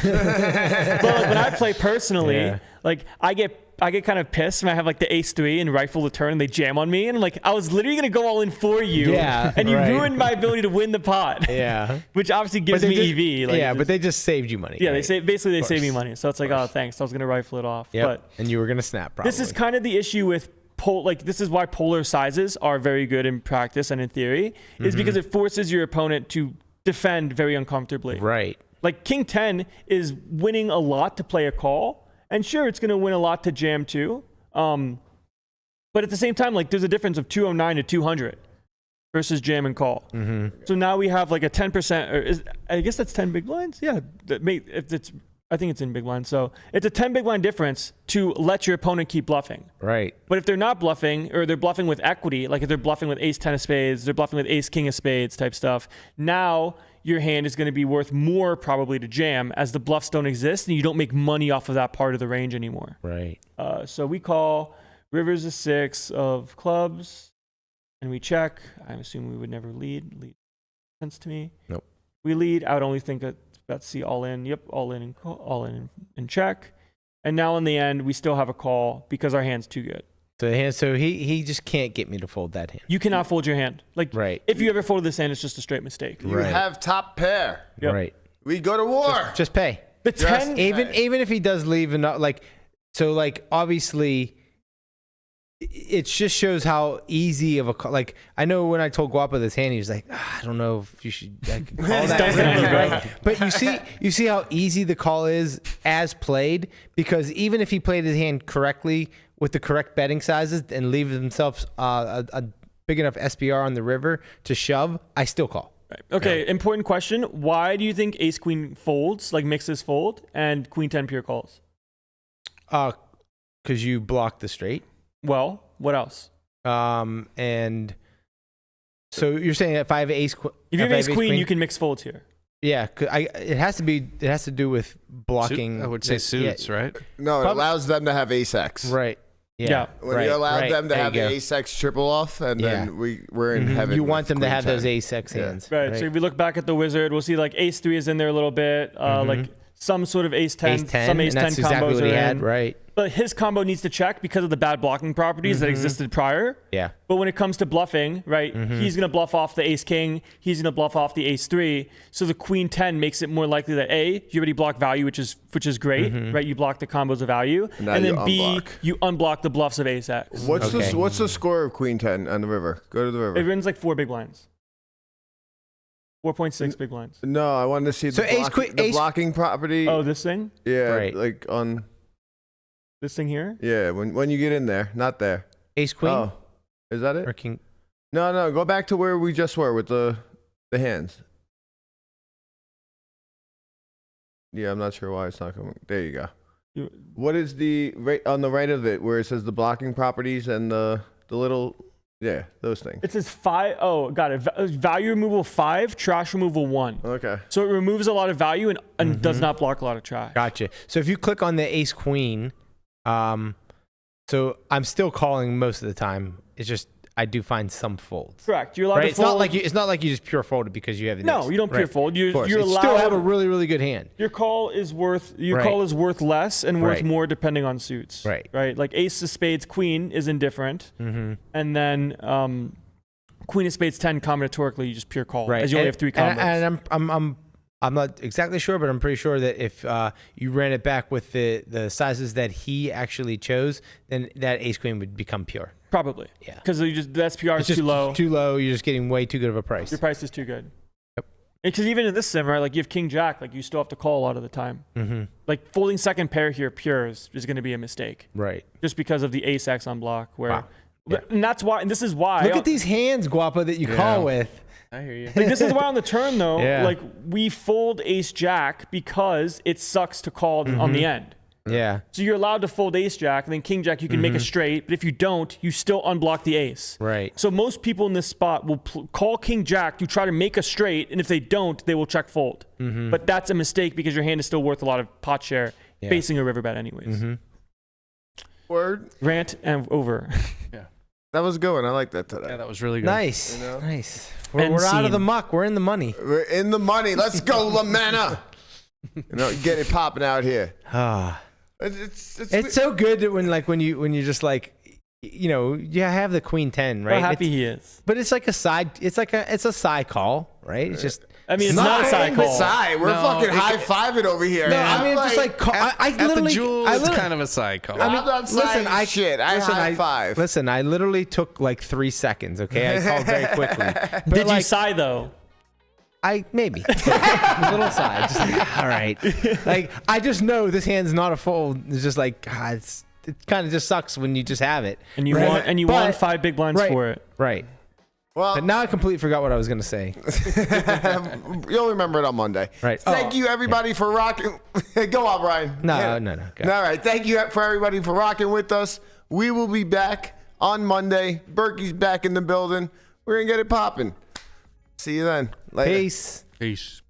But like when I play personally, like I get kind of pissed when I have like the ace 3 and rifle the turn and they jam on me. And I'm like, I was literally going to go all in for you. Yeah, and you ruined my ability to win the pot. Yeah. Which obviously gives me EV. Like, but they just saved you money. Yeah, they saved me money. So it's like, oh, thanks. I was going to rifle it off. Yep. But and you were going to snap probably. this is kind of the issue with this is why polar sizes are very good in practice and in theory, is because it forces your opponent to defend very uncomfortably. Right. Like king 10 is winning a lot to play a call. And sure, it's going to win a lot to jam too. But at the same time, like there's a difference of 209 to 200. versus jam and call. Mm-hmm. So now we have like a 10%, or I guess that's 10 big blinds. Yeah, I think it's in big blind. So it's a 10 big blind difference to let your opponent keep bluffing. Right. But if they're not bluffing, or they're bluffing with equity, like if they're bluffing with ace 10 of spades, they're bluffing with ace king of spades type stuff, now your hand is going to be worth more probably to jam, as the bluffs don't exist and you don't make money off of that part of the range anymore. Right. So we call, river's a 6 of clubs, and we check. I assume we would never lead. Lead sense to me. Nope. We lead. I would only think that let's see, all in. Yep, all in and call, all in and check. And now in the end, we still have a call because our hand's too good. So he just can't get me to fold that hand. You cannot fold your hand. Like, right. If you ever folded this hand, it's just a straight mistake. You have top pair. Yep. Right. We go to war. Just pay. The 10, even if he does leave and not like, so like obviously it just shows how easy of a call. Like I know when I told Guapa this hand, he was like, I don't know if you should like, call that. Right? But you see how easy the call is as played, because even if he played his hand correctly with the correct betting sizes and leave himself a big enough SPR on the river to shove, I still call. Right. Okay, important question. Why do you think ace queen folds, like mixes fold, and queen 10 pure calls? Because you block the straight. Well, what else? And so you're saying if I have ace, if you have ace queen, you can mix folds here. Yeah, it has to do with blocking. I would say suits, right? No, it allows them to have ace X. Right. Yeah. When you allow them to have the ace X triple off, and then we're in heaven. You want them to have 10. those ace X hands. Right. So if we look back at the wizard, we'll see like ace 3 is in there a little bit, like some sort of ace 10, some ace 10 that's combos exactly what are he in. had, right? But his combo needs to check because of the bad blocking properties that existed prior. Yeah. But when it comes to bluffing, right, he's going to bluff off the ace king. He's going to bluff off the ace 3. So the queen 10 makes it more likely that A, you already block value, which is great, right? You block the combos of value. And then B, you unblock the bluffs of ace X. What's the score of queen 10 on the river? Go to the river. It wins like 4 big blinds. 4.6 big blinds. No, I wanted to see the blocking property. Oh, this thing? Yeah, right. Like on this thing here? Yeah, when you get in there, not there. Ace queen? Oh, is that it? Or king? No, go back to where we just were with the hands. Yeah, I'm not sure why it's not coming. There you go. What is the on the right of it where it says the blocking properties and the little, yeah, those things. It says 5. Oh, got it. Value removal 5, trash removal 1. Okay. So it removes a lot of value and does not block a lot of trash. Gotcha. So if you click on the ace queen, so I'm still calling most of the time. It's just I do find some folds. Correct. You're allowed to fold. It's not like you just pure fold it because you have an ace. You don't pure fold. You're allowed. Still have a really, really good hand. Your call is worth less and worth more depending on suits. Right. Right. Like ace of spades queen is indifferent, and then queen of spades 10 combinatorically you just pure call. Right. As you only have 3 combos. And I'm not exactly sure, but I'm pretty sure that if you ran it back with the sizes that he actually chose, then that ace queen would become pure. Probably. Yeah. Because the SPR is too low. Too low. You're just getting way too good of a price. Your price is too good. Yep. Because even in this sim, right, like you have king jack, like you still have to call a lot of the time. Like folding second pair here pure is going to be a mistake. Right. Just because of the ace X on block. Where, wow. Yeah. And that's why, and this is why. Look at these hands, Guapa, that you call with. I hear you. Like this is why on the turn though, like we fold ace jack because it sucks to call on the end. Yeah. So you're allowed to fold ace jack, and then king jack you can make a straight, but if you don't, you still unblock the ace. Right. So most people in this spot will call king jack to try to make a straight, and if they don't, they will check fold. But that's a mistake because your hand is still worth a lot of pot share facing a river bet anyways. Word. Rant and over. Yeah. That was a good one. I like that today. Yeah, that was really good. Nice. You know? Nice. We're out of the muck. We're in the money. We're in the money. Let's go, Lamana. Get it popping out here. It's so good that when you just like, you have the queen 10, right? How happy he is. But it's like a side. It's a side call, right? It's just. I mean, it's not a side call. We're fucking high-fiving over here. No, I mean, it's just like I literally. It's kind of a side call. I mean, I high five. Listen, I literally took like 3 seconds. Okay, I called very quickly. But Did you sigh though? I maybe a little side. Just like, all right. Like I just know this hand's not a fold. It's just like it kind of just sucks when you just have it. And you won 5 big blinds for it. Right. Well, But now I completely forgot what I was gonna say. you'll remember it on Monday. Right. Thank you, everybody, for rocking. Go on, Brian. No, Yeah. no. Go. All right. Thank you for everybody for rocking with us. We will be back on Monday. Berkey's back in the building. We're going to get it popping. See you then. Later. Peace. Peace.